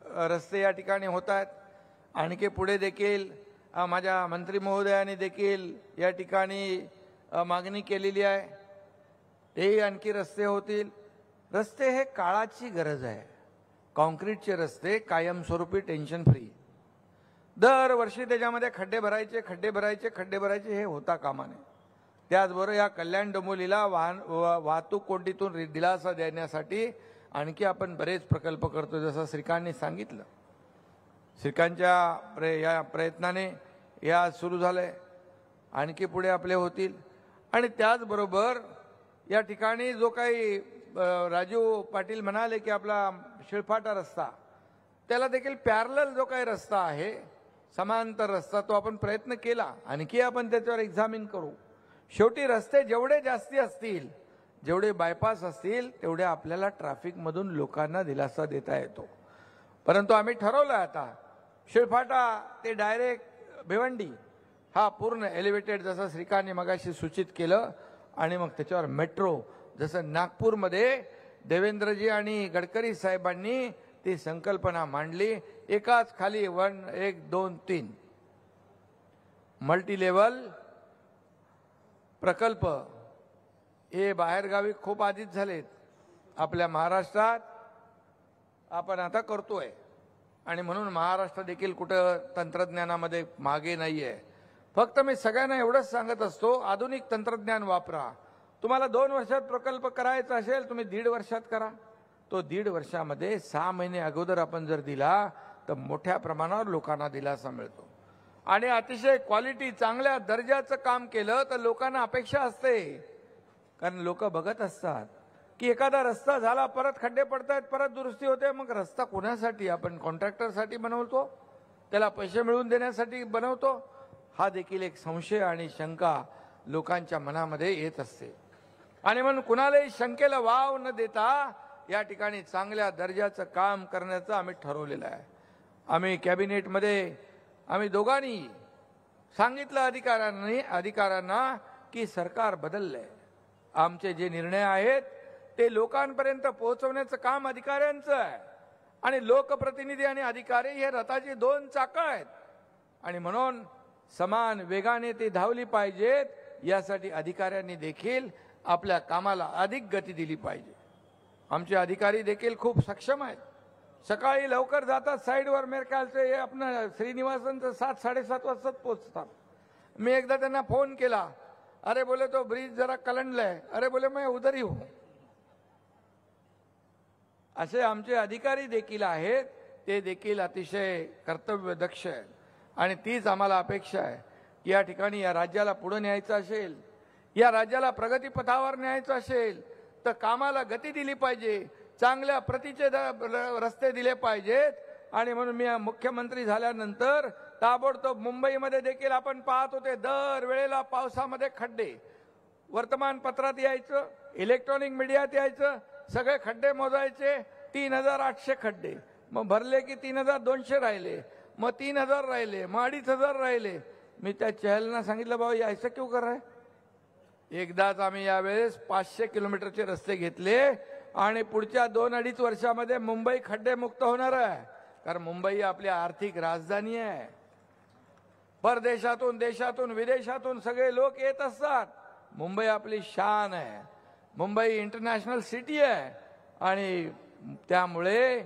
रस्ते या ठिकाणी होत आहेत. आणखी पुढे देखील माझ्या मंत्री महोदयाने देखील या ठिकाणी मागणी केलेली आहे. तेही आणखी रस्ते होतील. रस्ते हे काळाची गरज आहे. कॉन्क्रीटचे रस्ते कायमस्वरूपी टेन्शन फ्री. दरवर्षी त्याच्यामध्ये खड्डे भरायचे हे होता कामा नये. त्याचबरोबर या कल्याण डोंबिवलीला वाहतूक कोंडीतून दिलासा देण्यासाठी आणखी आपण बरेच प्रकल्प करतो. जसं श्रीकांतने सांगितलं, श्रीकांतच्या या प्रयत्नाने या सुरू झालंय, आणखी पुढे आपले होतील. आणि त्याचबरोबर या ठिकाणी जो काही राजू पाटील म्हणाले की आपला शिळफाटा रस्ता, त्याला देखील पॅरलल जो काही रस्ता आहे, समांतर रस्ता, तो आपण प्रयत्न केला. आणखी आपण त्याच्यावर एक्झामिन करू. शेवटी रस्ते जेवढे जास्ती असतील, जेवढे बायपास असतील, तेवढे आपल्याला ट्रॅफिकमधून लोकांना दिलासा देता येतो. परंतु आम्ही ठरवलं आता शिळफाटा ते डायरेक्ट भिवंडी हा पूर्ण एलिव्हेटेड, जसं श्रीकांतने मगाशी सूचित केलं. आणि मग त्याच्यावर मेट्रो, जसं नागपूरमध्ये देवेंद्रजी आणि गडकरी साहेबांनी ती संकल्पना मांडली. एकाच खाली 1, 1, 2, 3 मल्टी लेवल प्रकल्प हे बाहेरगावी खूप आधीच झालेत. आपल्या महाराष्ट्रात आपण आता करतोय. आणि म्हणून महाराष्ट्र देखील कुठं तंत्रज्ञानामध्ये मागे नाही आहे. फक्त मी सगळ्यांना एवढंच सांगत असतो, आधुनिक तंत्रज्ञान वापरा. तुम्हाला 2 वर्षात प्रकल्प करायचा असेल, तुम्ही 1.5 वर्षात करा. तो 1.5 वर्षामध्ये 6 महिने अगोदर आपण जर दिला तर मोठ्या प्रमाणावर लोकांना दिलासा मिळतो. आणि अतिशय क्वालिटी चांगल्या दर्जाचं काम केलं तर लोकांना अपेक्षा असते. कारण लोक बघत असतात की एखादा रस्ता झाला, परत खड्डे पडतायत, परत दुरुस्ती होते. मग रस्ता कोणासाठी? आपण कॉन्ट्रॅक्टरसाठी बनवतो, त्याला पैसे मिळवून देण्यासाठी बनवतो? हा देखील एक संशय आणि शंका लोकांच्या मनामध्ये येत असते. आणि म्हणून कुणालाही शंकेला वाव न देता या ठिकाणी चांगल्या दर्जाचं काम करण्याचं आम्ही ठरवलेलं आहे. आम्ही कॅबिनेटमध्ये आम्ही दोघांनी सांगितलं अधिकाऱ्यांना की सरकार बदललंय. आमचे जे निर्णय आहेत ते लोकांपर्यंत पोहोचवण्याचं काम अधिकाऱ्यांचं आहे. आणि लोकप्रतिनिधी आणि अधिकारी हे रथाची 2 चाकं आहेत. आणि म्हणून समान वेगाने ते धावली पाहिजेत. यासाठी अधिकाऱ्यांनी देखील आपल्या कामाला अधिक गती दिली पाहिजे. आमचे अधिकारी देखील खूप सक्षम आहेत. सकाळी लवकर जातात साईडवर. मेरकालचे आपण श्रीनिवासांचं 7-7:30 वाजता पोहोचतात. मी एकदा त्यांना फोन केला, अरे बोले तो ब्रिज जरा कलंडलाय. अरे बोले मैं उधर ही हूं. असे आमचे अधिकारी देखील आहेत. ते देखील अतिशय कर्तव्यदक्ष आहेत. आणि तीच आम्हाला अपेक्षा आहे की या ठिकाणी या राज्याला पुढे न्यायचं असेल, या राज्याला प्रगतीपथावर न्यायचं असेल तर कामाला गती दिली पाहिजे. चांगल्या प्रतीचे रस्ते दिले पाहिजेत. आणि म्हणून मी मुख्यमंत्री झाल्यानंतर ताबडतोब मुंबईमध्ये देखील आपण पाहत होते दर वेळेला पावसामध्ये खड्डे. वर्तमानपत्रात यायचं, इलेक्ट्रॉनिक मीडियात यायचं, सगळे खड्डे मोजायचे. 3800 खड्डे. मग भरले की 3200 राहिले, मग 3000 राहिले, मग 2500 राहिले. मी त्या चहलना सांगितलं, बाबा ऐसा क्यों कर रहा है? एकदाच आम्ही यावेळेस 500 किलोमीटरचे रस्ते घेतले. आणि पुढच्या 2-2.5 वर्षामध्ये मुंबई खड्डेमुक्त होणार आहे. कारण मुंबई आपली आर्थिक राजधानी आहे. परदेशातून, देशातून, विदेशातून सगळे लोक येत असतात. मुंबई आपली शान आहे. मुंबई इंटरनॅशनल सिटी आहे. आणि त्यामुळे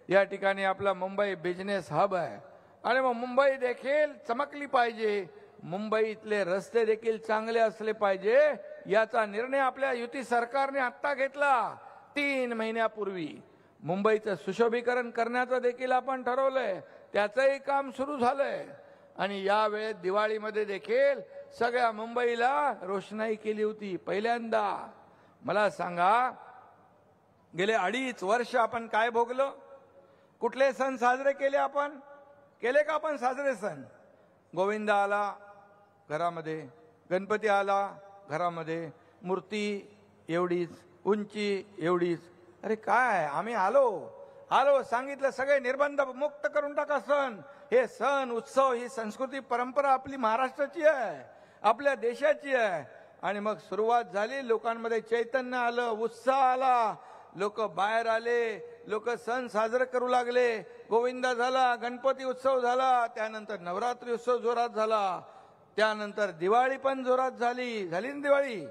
या ठिकाणी आपला मुंबई बिझनेस हब आहे आणि मग मुंबई देखील चमकली पाहिजे, मुंबईतले रस्ते देखील चांगले असले पाहिजे, याचा निर्णय आपल्या युती सरकारने आत्ता घेतला 3 महिन्यापूर्वी. मुंबईचं सुशोभीकरण करण्याचं देखील आपण ठरवलंय, त्याचंही काम सुरू झालंय आणि यावेळेस दिवाळीमध्ये देखील सगळ्या मुंबईला रोषणाई केली होती पहिल्यांदा. मला सांगा, गेले 2.5 वर्ष आपण काय भोगलो? कुठले सण साजरे केले आपण? केले का आपण साजरे सण? गोविंद आला घरामध्ये, गणपती आला घरामध्ये, मूर्ती एवढीच, उंची एवढीच. अरे काय, आम्ही आलो सांगितलं सगळे निर्बंध मुक्त करून टाका सण. हे सण उत्सव ही संस्कृती परंपरा आपली महाराष्ट्राची आहे, आपल्या देशाची आहे. आणि मग सुरुवात झाली, लोकांमध्ये चैतन्य आलं, उत्साह आला, लोक बाहेर आले, लोक सण साजरे करू लागले. गोविंदा झाला, गणपती उत्सव झाला, त्यानंतर नवरात्री उत्सव जोरात झाला, त्यानंतर दिवाळी पण जोरात झाली. झाली ना दिवाळी?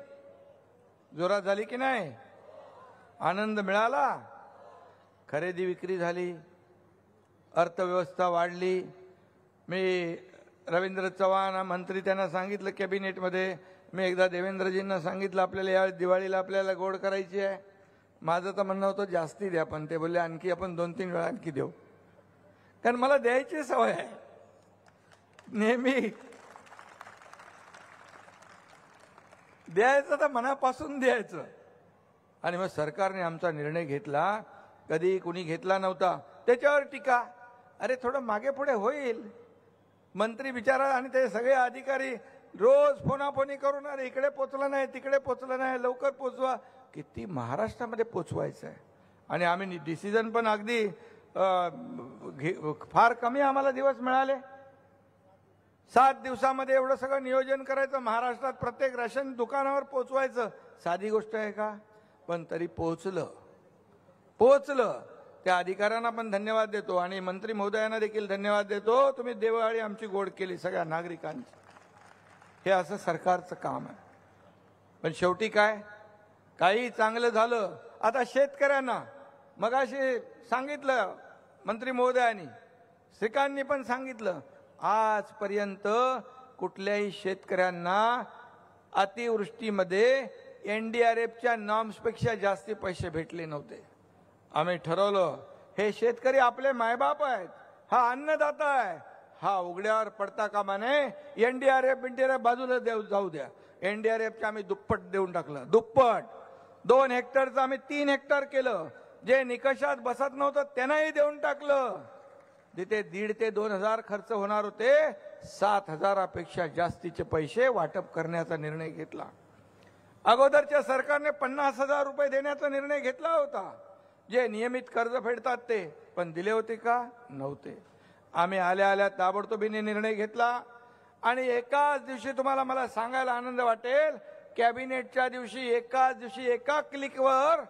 जोरात झाली की नाही? आनंद मिळाला, खरेदी विक्री झाली, अर्थव्यवस्था वाढली. मी रवींद्र चव्हाण मंत्री त्यांना सांगितलं कॅबिनेटमध्ये, मी एकदा देवेंद्रजींना सांगितलं आपल्याला या दिवाळीला आपल्याला गोड करायची आहे. माझं तर म्हणणं होतं जास्ती द्या, पण ते बोलले आणखी आपण 2-3 वेळा आणखी देऊ, कारण मला द्यायची सवय आहे नेहमी. द्यायचं तर मनापासून द्यायचं. आणि मग सरकारने आमचा निर्णय घेतला, कधी कुणी घेतला नव्हता. त्याच्यावर टीका, अरे थोडं मागे पुढे होईल. मंत्री बिचारा आणि ते सगळे अधिकारी रोज फोनाफोनी करून, अरे इकडे पोचलं नाही, तिकडे पोचलं नाही, लवकर पोचवा. किती महाराष्ट्रामध्ये पोचवायचं आहे. आणि आम्ही डिसिजन पण अगदी फार कमी आम्हाला दिवस मिळाले. 7 दिवसामध्ये एवढं सगळं नियोजन करायचं, महाराष्ट्रात प्रत्येक राशन दुकानावर पोचवायचं. साधी गोष्ट आहे का? पण तरी पोचलं. त्या अधिकाऱ्यांना पण धन्यवाद देतो आणि मंत्री महोदयांना देखील धन्यवाद देतो. तुम्ही दिवाळी आमची गोड केली सगळ्या नागरिकांची. हे असं सरकारचं काम आहे. पण शेवटी काय, काही चांगलं झालं. आता शेतकऱ्यांना मगाशी सांगितलं मंत्री महोदयांनी, श्रीकांतनी पण सांगितलं, आजपर्यंत कुठल्याही शेतकऱ्यांना अतिवृष्टीमध्ये NDRFच्या नॉर्म्सपेक्षा जास्ती पैसे भेटले नव्हते. आम्ही ठरवलं, हे शेतकरी आपले मायबाप आहेत, हा अन्नदाता आहे, हा उघड्यावर पडता कामा नये. NDRF बाजूला जाऊ द्या. NDRFचं आम्ही दुप्पट देऊन टाकलं, दुप्पट. 2 हेक्टरचं आम्ही 3 हेक्टर केलं. जे निकषात बसत नव्हतं त्यांनाही देऊन टाकलं. जिथे 1,500 ते 2,000 खर्च होणार होते, 7,000पेक्षा जास्तीचे पैसे वाटप करण्याचा निर्णय घेतला. अगोदरच्या सरकारने 50,000 रुपये देण्याचा निर्णय घेतला होता, जे नियमित कर्ज फेडतात ते. पण दिले होते का? नव्हते. आम्ही आल्या ताबडतोबीने निर्णय घेतला आणि एकाच दिवशी, तुम्हाला मला सांगायला आनंद वाटेल, कॅबिनेटच्या दिवशी एकाच दिवशी एका क्लिकवर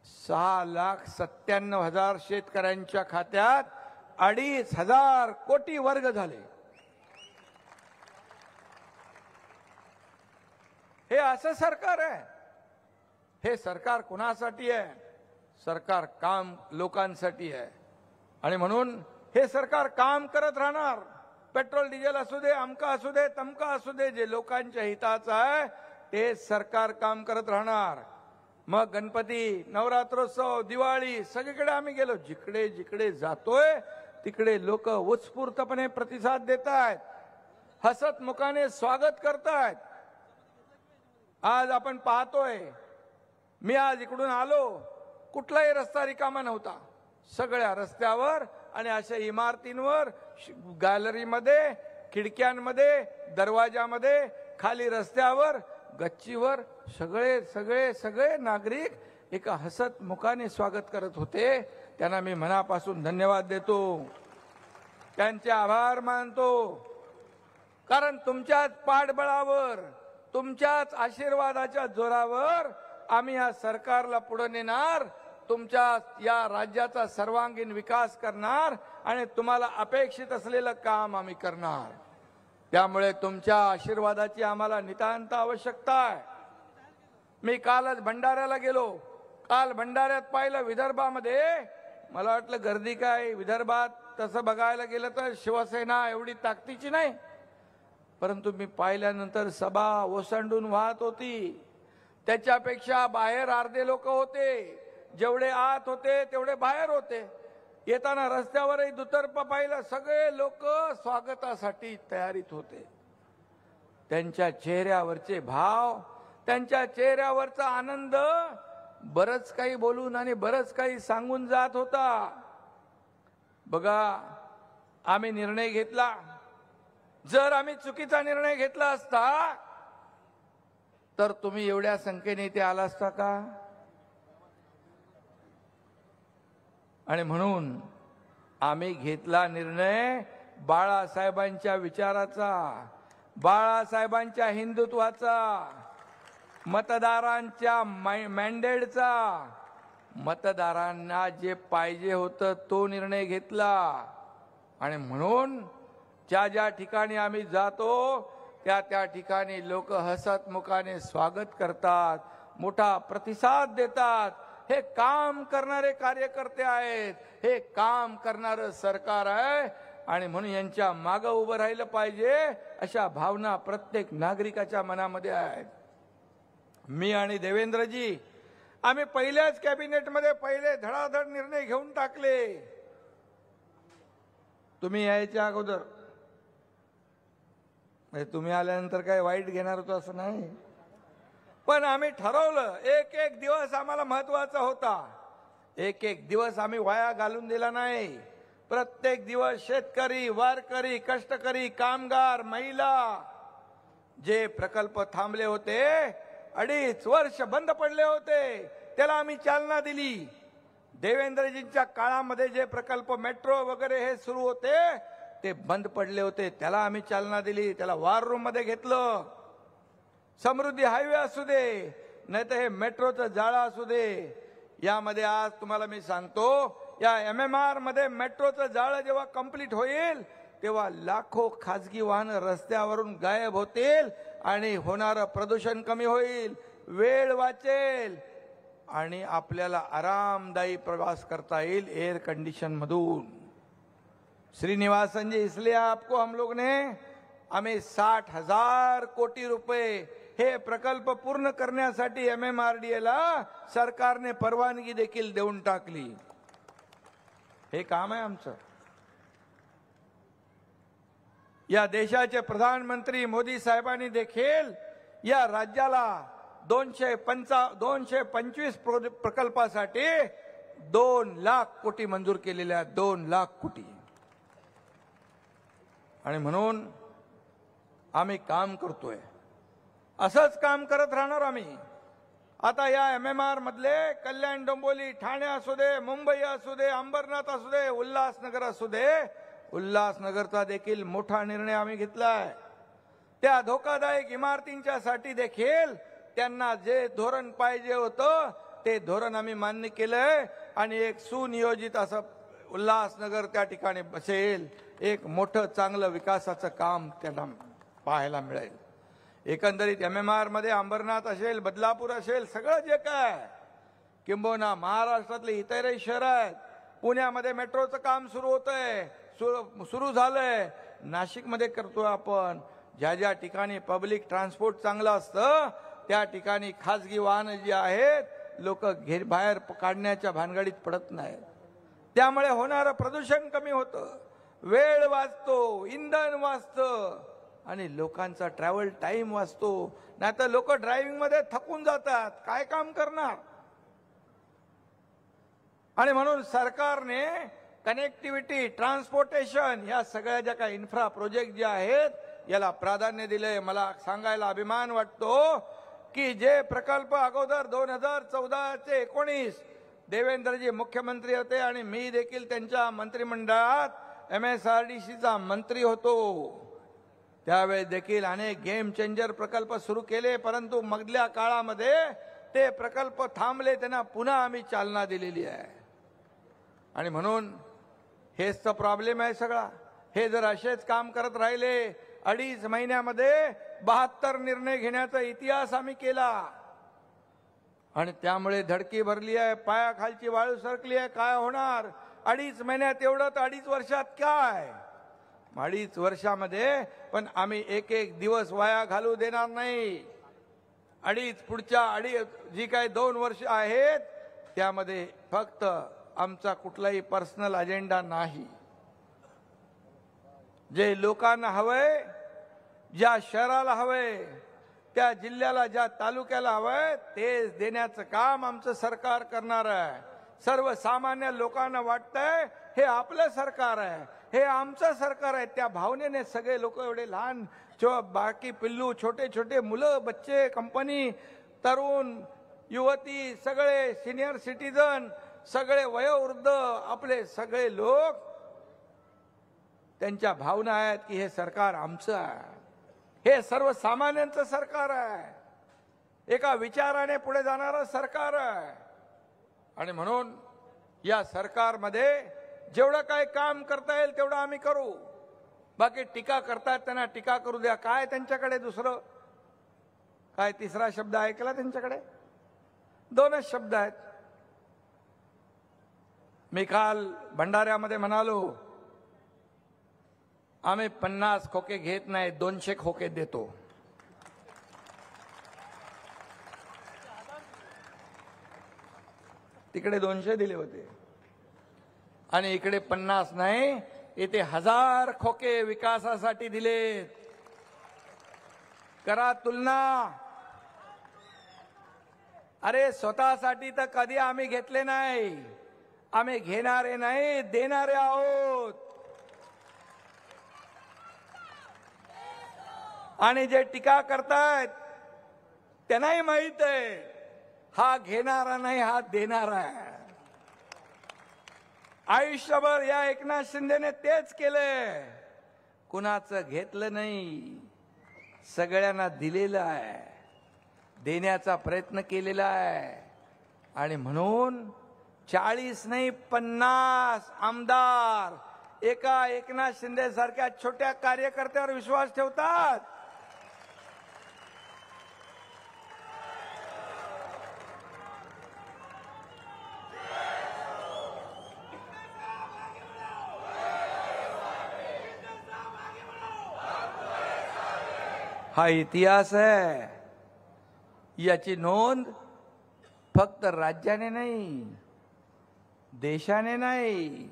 6,97,000 शेतकऱ्यांच्या खात्यात 2,500 कोटी वर्ग झाले. हे असं सरकार आहे. हे सरकार कुणासाठी आहे? सरकार काम लोकांसाठी आहे. आणि म्हणून हे सरकार काम करत राहणार. पेट्रोल डिझेल असू दे, अमका असू दे, तमका असू दे, जे लोकांच्या हिताचं आहे ते सरकार काम करत राहणार. मग गणपती, नवरात्रोत्सव, दिवाळी, सगळीकडे आम्ही गेलो. जिकडे जिकडे जातोय तिकडे लोक उत्स्फूर्तपणे प्रतिसाद देत आहेत, हसत मुखाने स्वागत करतायत. आज आपण पाहतोय, मी आज इकडून आलो, कुठलाही रस्ता रिकामा नव्हता. सगळ्या रस्त्यावर आणि अशा इमारतींवर, गॅलरीमध्ये, खिडक्यांमध्ये, दरवाजामध्ये, खाली रस्त्यावर, गच्चीवर सगळे सगळे सगळे नागरिक एका हसत मुखाने स्वागत करत होते. त्यांना मी मनापासून धन्यवाद देतो, त्यांचे आभार मानतो. कारण तुमच्याच पाठबळावर, तुमच्याच आशीर्वादाच्या जोरावर आम्ही या सरकारला पुढे नेणार, तुमच्या या राज्याचा सर्वांगीण विकास करणार आणि तुम्हाला अपेक्षित असलेलं काम आम्ही करणार. त्यामुळे तुमच्या आशीर्वादाची आम्हाला नितांत आवश्यकता आहे. मी कालच भंडाऱ्याला गेलो. काल भंडाऱ्यात पाहिलं, विदर्भामध्ये मला वाटलं गर्दी काय विदर्भात, तसं बघायला गेलं तर शिवसेना एवढी ताकदीची नाही, परंतु मी पाहिल्यानंतर सभा ओसंडून वाहत होती. त्याच्यापेक्षा बाहेर अर्धे लोक होते, जेवढे आत होते तेवढे बाहेर होते. येताना रस्त्यावरही दुतर्फा पाहिलं, सगळे लोक स्वागतासाठी तयारीत होते. त्यांच्या चेहऱ्यावरचे भाव, त्यांच्या चेहऱ्यावरचा आनंद बरंच काही बोलून आणि बरंच काही सांगून जात होता. बघा, आम्ही निर्णय घेतला. जर आम्ही चुकीचा निर्णय घेतला असता तर तुम्ही एवढ्या संख्येने इथे आला असता का? आणि म्हणून आम्ही घेतला निर्णय बाळासाहेबांच्या विचाराचा, बाळासाहेबांच्या हिंदुत्वाचा, मतदारांच्या मॅन्डेटचा. मतदारांना जे पाहिजे होतं तो निर्णय घेतला. आणि म्हणून ज्या ज्या ठिकाणी आम्ही जातो त्या त्या ठिकाणी लोक हसतमुखाने स्वागत करतात, मोठा प्रतिसाद देतात. हे काम करणारे कार्यकर्ते आहेत, हे काम करणारं सरकार आहे आणि म्हणून यांच्या मागं उभं राहिलं पाहिजे अशा भावना प्रत्येक नागरिकाच्या मनामध्ये आहेत. मी आणि देवेंद्रजी आम्ही पहिल्याच कॅबिनेटमध्ये पहिले धडाधड निर्णय घेऊन टाकले. तुम्ही यायच्या अगोदर, तुम्ही आल्यानंतर काय वाईट घेणार होतो असं नाही, पण आम्ही ठरवलं एक एक दिवस आम्हाला महत्वाचा होता. एक एक दिवस आम्ही वाया घालून दिला नाही. प्रत्येक दिवस शेतकरी, वारकरी, कष्टकरी, कामगार, महिला, जे प्रकल्प थांबले होते, 2.5 वर्ष बंद पडले होते, त्याला आम्ही चालना दिली. देवेंद्रजींच्या काळामध्ये जे प्रकल्प मेट्रो वगैरे हे सुरू होते ते बंद पडले होते, त्याला आम्ही चालना दिली. त्याला वॉर रूम मध्ये घेतलं. समृद्धी हायवे असू दे, नाही तर हे मेट्रोचं जाळं असू दे. यामध्ये आज तुम्हाला मी सांगतो, या MMR मध्ये मेट्रोचं जाळं जेव्हा कंप्लीट होईल तेव्हा लाखो खाजगी वाहन रस्त्यावरून गायब होतील आणि होणारं प्रदूषण कमी होईल, वेळ वाचेल आणि आपल्याला आरामदायी प्रवास करता येईल एअर कंडिशन मधून. श्रीनिवासन जी, इसलिए आपको हम लोग ने हमें 60,000 कोटी रुपए हे प्रकल्प पूर्ण करण्यासाठी MMRDA ला सरकारने परवानगी देखील देऊन टाकली. हे काम आहे आमचं. या देशाचे प्रधानमंत्री मोदी साहेबांनी देखील या राज्याला 225 प्रकल्पासाठी 2 लाख कोटी मंजूर केलेल्या 2 लाख कोटी. आणि म्हणून आम्ही काम करतोय, असंच काम करत राहणार आम्ही. आता या MMR मधले कल्याण, डोंबिवली, ठाणे असू दे, मुंबई असू दे, अंबरनाथ असू दे, उल्हासनगर असू दे, उल्हासनगरचा देखील मोठा निर्णय आम्ही घेतलाय. त्या धोकादायक इमारतींच्या साठी देखील त्यांना जे धोरण पाहिजे होतं ते धोरण आम्ही मान्य केलंय आणि एक सुनियोजित असं उल्हासनगर त्या ठिकाणी बसेल. एक मोठं चांगलं विकासाचं काम त्यांना पाहायला मिळेल. एकंदरीत MMR मध्ये अंबरनाथ असेल, बदलापूर असेल, सगळं जे काय, किंबहुना महाराष्ट्रातले इतरही शहर आहेत. पुण्यामध्ये मेट्रोचं काम सुरू होतंय, सुरू झालंय. नाशिकमध्ये करतोय आपण. ज्या ज्या ठिकाणी पब्लिक ट्रान्सपोर्ट चांगलं असतं त्या ठिकाणी खाजगी वाहनं जी आहेत लोक बाहेर काढण्याच्या भानगडीत पडत नाहीत. त्यामुळे होणारं प्रदूषण कमी होतं, वेळ वाचतो, इंधन वाचतं आणि लोकांचा ट्रॅव्हल टाइम वाचतो. नाहीतर लोक ड्रायव्हिंग मध्ये थकून जातात, काय काम करणार. आणि म्हणून सरकारने कनेक्टिव्हिटी, ट्रान्सपोर्टेशन या सगळ्या ज्या काही इन्फ्रा प्रोजेक्ट जे आहेत याला प्राधान्य दिले. मला सांगायला अभिमान वाटतो की जे प्रकल्प अगोदर 2014 ते 19 देवेंद्रजी मुख्यमंत्री होते आणि मी देखील त्यांच्या मंत्रिमंडळात MSRDCचा मंत्री होतो, त्यावेळी देखील अनेक गेम चेंजर प्रकल्प सुरू केले. परंतु मधल्या काळामध्ये ते प्रकल्प थांबले, त्यांना पुन्हा आम्ही चालना दिलेली आहे. आणि म्हणून हेच तर प्रॉब्लेम आहे सगळा. हे जर असेच काम करत राहिले, 2.5 महिन्यामध्ये 72 निर्णय घेण्याचा इतिहास आम्ही केला. आणि त्यामुळे धडकी भरली आहे, पायाखालची वाळू सरकली आहे. काय होणार? 2.5 महिन्यात एवढं तर 2.5 वर्षात काय? 2.5 वर्षामध्ये पण आम्ही एक दिवस वाया घालू देणार नाही. पुढच्या जी काही 2 वर्ष आहेत त्यामध्ये फक्त आमचा कुठलाही पर्सनल अजेंडा नाही. जे लोकांना हवंय, ज्या शहराला हवंय, त्या जिल्ह्याला, ज्या तालुक्याला हवंय तेच देण्याचं काम आमचं सरकार करणार आहे. सर्वसामान्य लोकांना वाटतंय हे आपलं सरकार आहे, हे आमचं सरकार आहे. त्या भावनेने सगळे लोक, एवढे लहान बाकी पिल्लू, छोटे छोटे मुलं, बच्चे, कंपनी, तरुण, युवती, सगळे सिनियर सिटीजन, सगळे वयोवृद्ध, आपले सगळे लोक, त्यांच्या भावना आहेत की हे सरकार आमचं आहे, हे सर्वसामान्यांचं सरकार आहे, एका विचाराने पुढे जाणारं सरकार आहे. आणि म्हणून या सरकारमध्ये जेवढं काही काम करता येईल तेवढं आम्ही करू. बाकी टीका करतात त्यांना टीका करू द्या. काय त्यांच्याकडे दुसरं काय तिसरा शब्द ऐकला त्यांच्याकडे? 2च शब्द आहेत. मी काल भंडाऱ्यामध्ये म्हणालो, आम्ही 50 खोके घेत नाही, 200 खोके देतो. तिकडे 200 दिले होते आणि इकडे 50 नाही, इथे 1000 खोके विकासासाठी दिलेत. करा तुलना. अरे स्वतःसाठी तर कधी आम्ही घेतले नाही, आम्ही घेणारे नाही, देणारे आहोत. आणि जे टीका करतायत त्यांनाही माहित आहे हा घेणारा नाही, हा देणारा आहे. आयुष्यभर या एकनाथ शिंदेने तेच केलंय. कुणाचं घेतलं नाही, सगळ्यांना दिलेलं आहे, देण्याचा प्रयत्न केलेला आहे. आणि म्हणून 40 नाही 50 आमदार एका एकनाथ शिंदे सारख्या छोट्या कार्यकर्त्यावर विश्वास ठेवतात. हा इतिहास आहे. याची नोंद फक्त राज्याने नाही, देशाने नाही,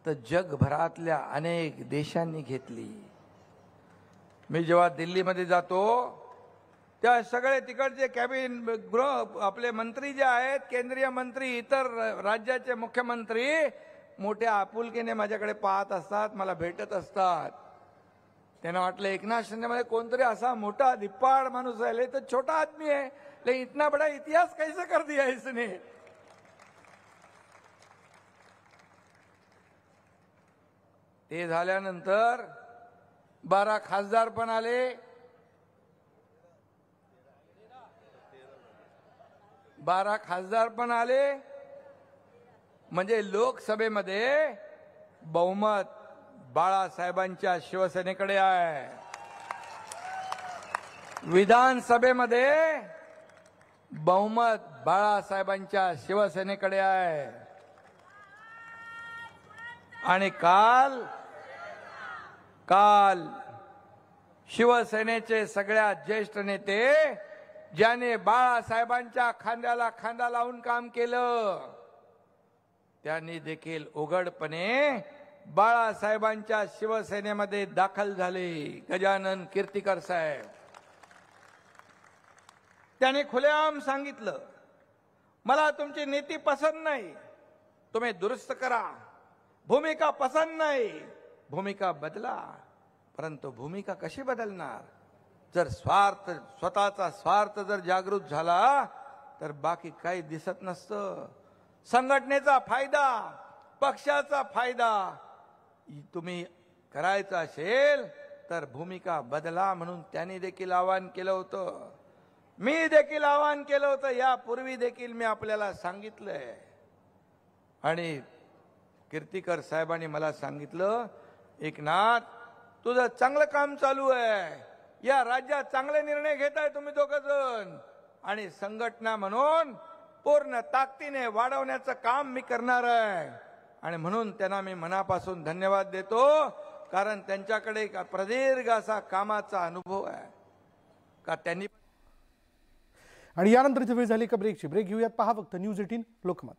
तर जगभरातल्या अनेक देशांनी घेतली. मी जेव्हा दिल्लीमध्ये जातो त्या सगळे तिकडचे गृह आपले मंत्री जे आहेत, केंद्रीय मंत्री, इतर राज्याचे मुख्यमंत्री मोठ्या आपुलकीने माझ्याकडे पाहत असतात, मला भेटत असतात. त्यांना वाटलं एकनाथ शिंदे मध्ये कोणतरी असा मोठा धिप्पाड माणूस आहे, तो छोटा आदमी है लेकिन इतना बड़ा इतिहास कैसे कर दिया इसने. ते झाल्यानंतर 12 खासदार पण आले, 12 खासदार पण आले. म्हणजे लोकसभेमध्ये बहुमत बाळासाहेबांच्या शिवसेनेकडे आहे, विधानसभेमध्ये बहुमत बाळासाहेबांच्या शिवसेनेकडे आहे. आणि काल शिवसेनेचे सगळ्यात ज्येष्ठ नेते, ज्याने बाळासाहेबांच्या खांद्याला खांदा लावून काम केलं, त्यांनी देखील उघडपणे बाळासाहेबांच्या शिवसेनेमध्ये दाखल झाले. गजानन कीर्तिकर साहेब, त्याने खुलेआम सांगितलं, मला तुमची नीती पसंत नाही, तुम्ही दुरुस्त करा. भूमिका पसंत नाही, भूमिका बदला. परंतु भूमिका कशी बदलणार? जर स्वतःचा स्वार्थ जर जागृत झाला तर बाकी काही दिसत नसतं. संघटनेचा फायदा, पक्षाचा फायदा तुम्ही करायचा असेल तर भूमिका बदला, म्हणून त्यांनी देखील आवाहन केलं होतं. मी देखील आवाहन केलं होतं, यापूर्वी देखील मी आपल्याला सांगितलंय. आणि कीर्तिकर साहेबांनी मला सांगितलं, एकनाथ तुझं चांगलं काम चालू आहे, या राज्यात चांगले निर्णय घेताय तुम्ही दोघं जण, आणि संघटना म्हणून पूर्ण ताकदीने वाढवण्याचं काम मी करणार आहे. आणि म्हणून त्यांना मी मनापासून धन्यवाद देतो, कारण त्यांच्याकडे एक प्रदीर्घ असा कामाचा अनुभव आहे का त्यांनी. आणि यानंतर इथे वेळ झाली का ब्रेकची. ब्रेक घेऊयात. पहा फक्त न्यूज 18 लोकमत.